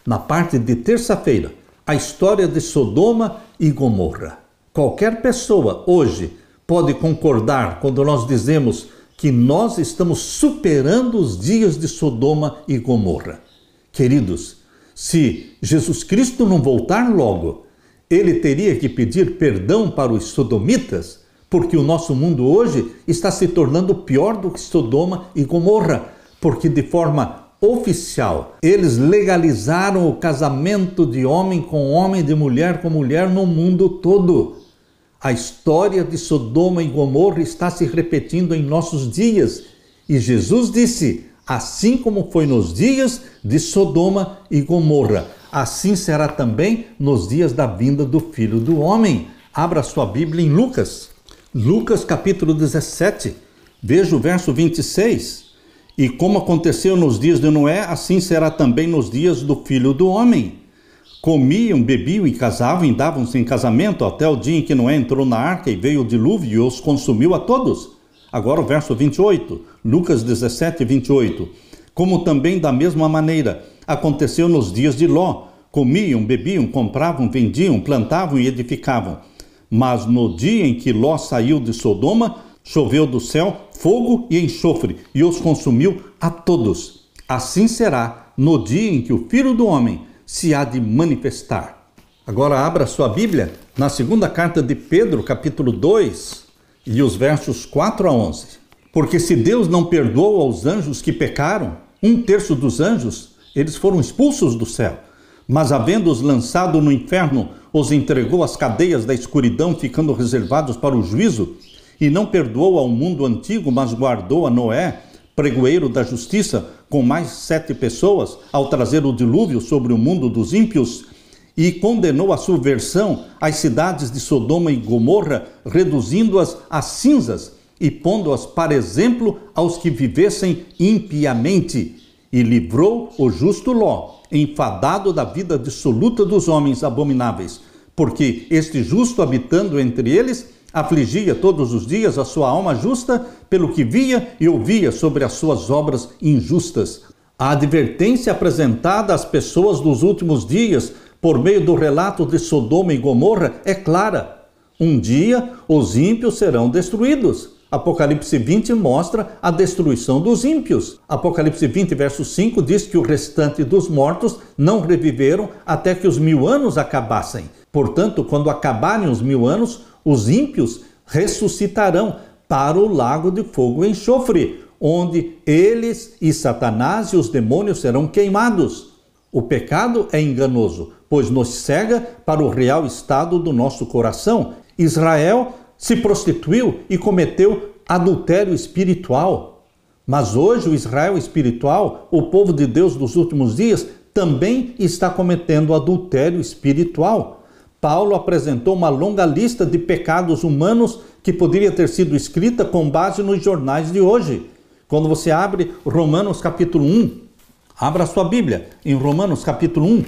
na parte de terça-feira, a história de Sodoma e Gomorra. Qualquer pessoa hoje pode concordar quando nós dizemos que nós estamos superando os dias de Sodoma e Gomorra. Queridos, se Jesus Cristo não voltar logo, ele teria que pedir perdão para os sodomitas, porque o nosso mundo hoje está se tornando pior do que Sodoma e Gomorra, porque de forma oficial eles legalizaram o casamento de homem com homem, de mulher com mulher no mundo todo. A história de Sodoma e Gomorra está se repetindo em nossos dias. E Jesus disse, assim como foi nos dias de Sodoma e Gomorra, assim será também nos dias da vinda do Filho do Homem. Abra sua Bíblia em Lucas. Lucas capítulo 17, veja o verso 26. E como aconteceu nos dias de Noé, assim será também nos dias do Filho do Homem. Comiam, bebiam e casavam e davam-se em casamento até o dia em que Noé entrou na arca e veio o dilúvio e os consumiu a todos. Agora o verso 28, Lucas 17, 28. Como também da mesma maneira aconteceu nos dias de Ló. Comiam, bebiam, compravam, vendiam, plantavam e edificavam. Mas no dia em que Ló saiu de Sodoma, choveu do céu fogo e enxofre e os consumiu a todos. Assim será no dia em que o Filho do Homem se há de manifestar. Agora abra sua Bíblia na segunda carta de Pedro, capítulo 2, e os versos 4 a 11. Porque se Deus não perdoou aos anjos que pecaram, 1/3 dos anjos, eles foram expulsos do céu. Mas havendo-os lançado no inferno, os entregou às cadeias da escuridão, ficando reservados para o juízo, e não perdoou ao mundo antigo, mas guardou a Noé, pregoeiro da justiça, com mais 7 pessoas, ao trazer o dilúvio sobre o mundo dos ímpios, e condenou a subversão às cidades de Sodoma e Gomorra, reduzindo-as a cinzas e pondo-as para exemplo aos que vivessem impiamente, e livrou o justo Ló, enfadado da vida dissoluta dos homens abomináveis, porque este justo, habitando entre eles, afligia todos os dias a sua alma justa pelo que via e ouvia sobre as suas obras injustas. A advertência apresentada às pessoas dos últimos dias por meio do relato de Sodoma e Gomorra é clara. Um dia os ímpios serão destruídos. Apocalipse 20 mostra a destruição dos ímpios. Apocalipse 20, verso 5 diz que o restante dos mortos não reviveram até que os 1000 anos acabassem. Portanto, quando acabarem os 1000 anos, os ímpios ressuscitarão para o lago de fogo e enxofre, onde eles e Satanás e os demônios serão queimados. O pecado é enganoso, pois nos cega para o real estado do nosso coração. Israel se prostituiu e cometeu adultério espiritual. Mas hoje o Israel espiritual, o povo de Deus dos últimos dias, também está cometendo adultério espiritual. Paulo apresentou uma longa lista de pecados humanos que poderia ter sido escrita com base nos jornais de hoje. Quando você abre Romanos capítulo 1, abra sua Bíblia em Romanos capítulo 1.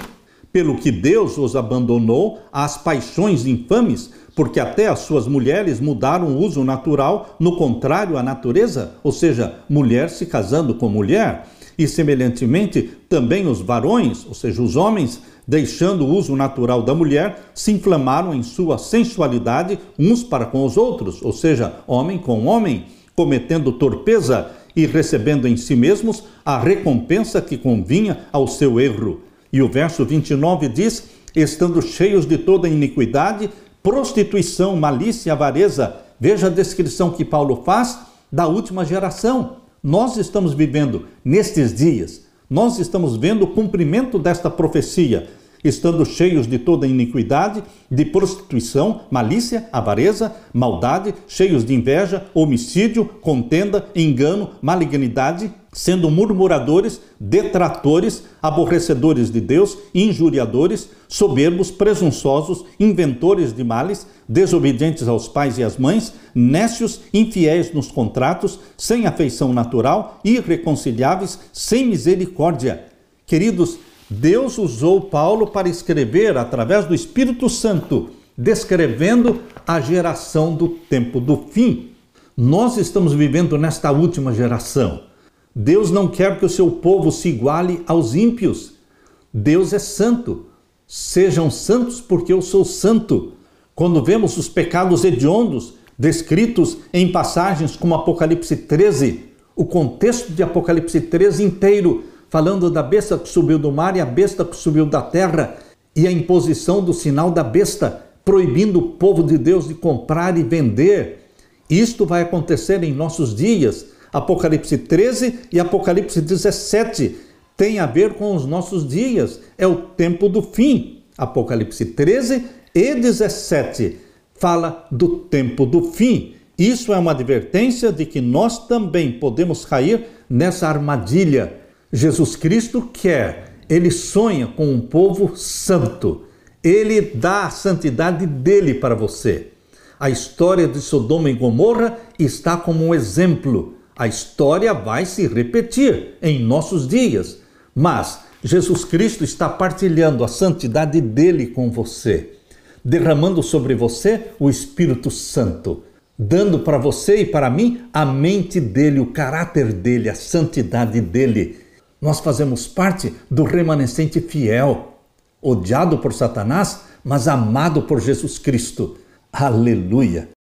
Pelo que Deus os abandonou às paixões infames, porque até as suas mulheres mudaram o uso natural no contrário à natureza, ou seja, mulher se casando com mulher. E semelhantemente também os varões, ou seja, os homens, deixando o uso natural da mulher, se inflamaram em sua sensualidade uns para com os outros, ou seja, homem com homem, cometendo torpeza e recebendo em si mesmos a recompensa que convinha ao seu erro. E o verso 29 diz, estando cheios de toda iniquidade, prostituição, malícia, avareza. Veja a descrição que Paulo faz da última geração. Nós estamos vivendo nestes dias, nós estamos vendo o cumprimento desta profecia, estando cheios de toda iniquidade, de prostituição, malícia, avareza, maldade, cheios de inveja, homicídio, contenda, engano, malignidade, sendo murmuradores, detratores, aborrecedores de Deus, injuriadores, soberbos, presunçosos, inventores de males, desobedientes aos pais e às mães, nécios, infiéis nos contratos, sem afeição natural, irreconciliáveis, sem misericórdia. Queridos, Deus usou Paulo para escrever, através do Espírito Santo, descrevendo a geração do tempo do fim. Nós estamos vivendo nesta última geração. Deus não quer que o seu povo se iguale aos ímpios. Deus é santo. Sejam santos porque eu sou santo. Quando vemos os pecados hediondos descritos em passagens como Apocalipse 13, o contexto de Apocalipse 13 inteiro, falando da besta que subiu do mar e a besta que subiu da terra, e a imposição do sinal da besta, proibindo o povo de Deus de comprar e vender. Isto vai acontecer em nossos dias. Apocalipse 13 e Apocalipse 17 tem a ver com os nossos dias. É o tempo do fim. Apocalipse 13 e 17 fala do tempo do fim. Isso é uma advertência de que nós também podemos cair nessa armadilha. Jesus Cristo quer, ele sonha com um povo santo. Ele dá a santidade dele para você. A história de Sodoma e Gomorra está como um exemplo. A história vai se repetir em nossos dias, mas Jesus Cristo está partilhando a santidade dele com você, derramando sobre você o Espírito Santo, dando para você e para mim a mente dele, o caráter dele, a santidade dele. Nós fazemos parte do remanescente fiel, odiado por Satanás, mas amado por Jesus Cristo. Aleluia!